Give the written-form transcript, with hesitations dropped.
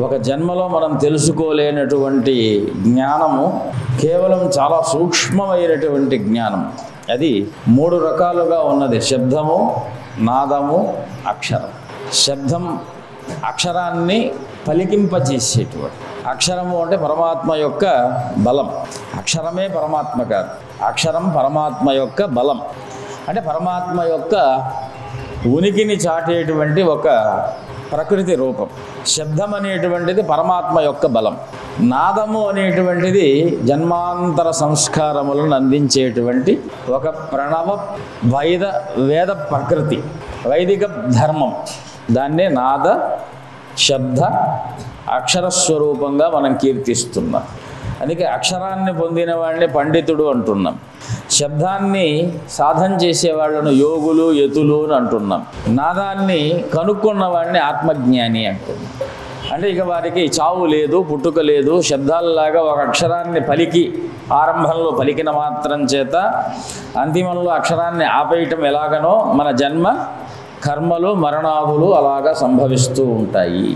ఒక జన్మలో మనం తెలుసుకోలేనటువంటి జ్ఞానము కేవలం చాలా సూక్ష్మమైనటువంటి జ్ఞానం. అది 3 రకాలుగా ఉన్నది: శబ్దము, నాదము, అక్షరం. శబ్దం అక్షరాన్ని పలికింపజేసేటువంటి. అక్షరము అంటే పరమాత్మ యొక్క బలం. అక్షరమే పరమాత్మ కాదు, అక్షరం పరమాత్మ యొక్క బలం. అంటే పరమాత్మ యొక్క ఉనికిని చాటేటువంటి ఒక ప్రకృతి రూపం. శబ్దం అనేటువంటిది పరమాత్మ యొక్క బలం. నాదము అనేటువంటిది జన్మాంతర సంస్కారములను అందించేటువంటి ఒక ప్రణవ వేద ప్రకృతి, వైదిక ధర్మం. దాన్నే నాద శబ్ద అక్షరస్వరూపంగా మనం కీర్తిస్తున్నాం. అందుకే అక్షరాన్ని పొందిన వాడిని పండితుడు అంటున్నాం. శబ్దాన్ని సాధన చేసేవాళ్ళను యోగులు, యతులు అని అంటున్నాం. నాదాన్ని కనుక్కున్న వాడిని ఆత్మజ్ఞాని అంటున్నాం. అంటే ఇక వారికి చావు లేదు, పుట్టుక లేదు. శబ్దాలలాగా ఒక అక్షరాన్ని పలికి ఆరంభంలో పలికిన మాత్రం చేత అంతిమంలో అక్షరాన్ని ఆపేయటం ఎలాగనో మన జన్మ కర్మలు మరణాదులు అలాగా సంభవిస్తూ ఉంటాయి.